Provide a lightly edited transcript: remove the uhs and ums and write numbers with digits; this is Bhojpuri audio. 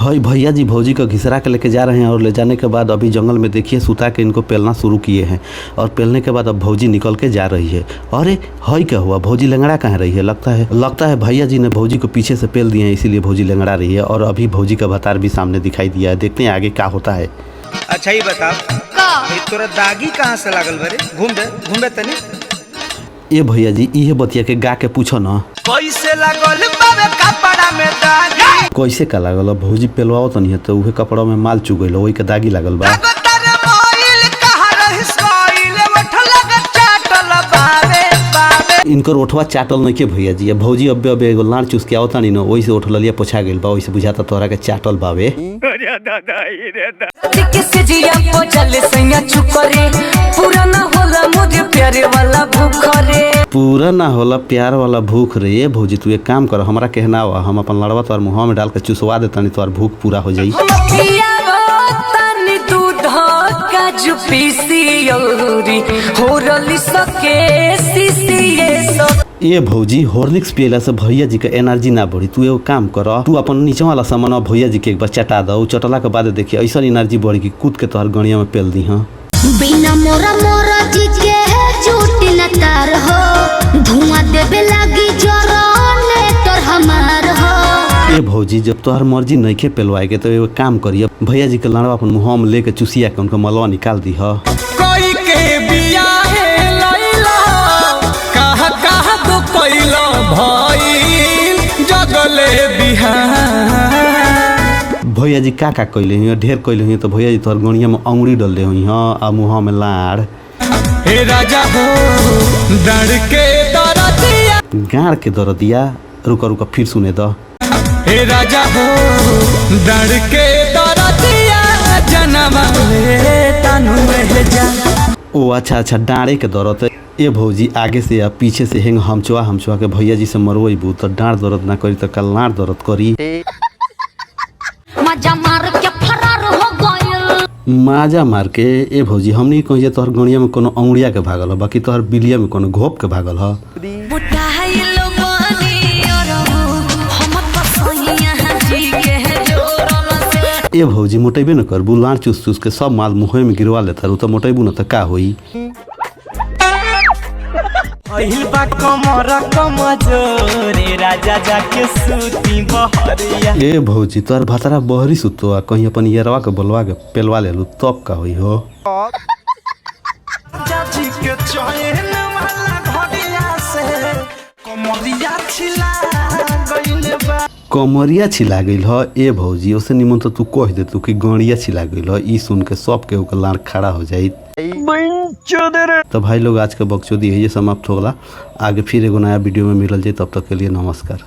हई भैया जी भौजी को घिसरा के लेके जा रहे हैं और ले जाने के बाद अभी जंगल में देखिए सुता के इनको पेलना शुरू किए हैं और पेलने के बाद अब भौजी निकल के जा रही है। अरे हई क्या हुआ, भौजी लंगड़ा कहाँ रही है? लगता है भैया जी ने भौजी को पीछे से पेल दिए हैं, इसीलिए भौजी लंगड़ा रही है। और अभी भौजी का भतार भी सामने दिखाई दिया है, देखते हैं आगे क्या होता है। अच्छा ये बताओ तोरा दागी कहाँ से लागल बरे? घूमे तनी ये भैया जी ये बतिया के गा के पूछो ना, कैसे लागल बाबे कपड़ा में दागी? कैसे का लागल? भौजी पेलवाओ तो नहीं है तो उहे कपड़ा में माल चुग गइल, वही के दागी लागल बा। इनकर ओठवा चाटल नहीं के भैया जी, भौजी अबे एगो लाड़ चूस के आवता नहीं ना, वही से ओठ ललिया पोछा गइल बा, वही से बुझाता तोहरा के चाटल बावे। पूरा ना होला प्यार वाला भूख रे। ये भौजी तू एक काम कर, हमरा कहना हुआ हम अपन लड़वा तोर मुँह में डाल के चुसवा देता नहीं, तोर भूख पूरा हो जाई। ये भौजी हॉर्लिक्स पियला से भैया जी के एनर्जी ना बढ़ी। तू एगो काम कर, तू अपन नीचे वाला सामान भैया जी के एक बार चटा दो, चटला के बाद देखिए ऐसा एनर्जी बढ़ी कि कूद के तोहर गड़िया में पेल दी। हाँ बिना मोरा जी के झूठ न तार हो, धुआं देवे लागी जरने तोर हमार हो। ए भौजी जब तोहर मर्जी नहीं के पेलवाए के तो एगो काम करिए, भैया जी के लड़वा अपन मुँह में लेके चुसिया के उनका मलवा निकाल दी। कोई के बिया है लैला कहा तो कैला भाई जगले बिहार। भैया जी का कैले हुई ढेर कैले हुई तो भैया जी तोहर गणिया में अंगुरी डल हुई आ मुँह में लाड़। हे राजा हो डर के दरदिया, गाड़ के दरदिया। रुका फिर सुने दो। हे राजा हो डर के दरदिया जन्म ले तनु में जा। ओ अच्छा डाँड़े के दर्द। ये भौजी आगे से या पीछे से हेंग हमचुआ के भैया जी से मरवैबू तो डाँड़ दर्द ना करी तो कल लाड़ दर्द करी। मजा मार के फरार हो गइल। माजा मार के ए भौजी हमनी कहिए तोहर गणिया में कोनो औंगड़िया के भागल हो, बाकी तोहर बिलिया में कोनो घोप के भागल हो। ए भौजी मोटेबे न करबू, लाड़ चूस के सब माल मुँह में गिरवा लेता रू तो मोटेबू न तो का होई। ए भौजी तोहर भतरा बहरी सुतो कहीं अपन येरवा के बोलवा के पेलवा ले लू तब का होई हो। कमरिया छिला गइल ह। ए भौजी ओसे निमन तो तू कह दे तू कि गणिया छिला गइल ह, ई सुन के सब के ओकर लाड़ खड़ा हो जाई। तो भाई लोग आज के बकचोदी है ये समाप्त होगा, आगे फिर एगो नया वीडियो में मिलल जाए, तब तक के लिए नमस्कार।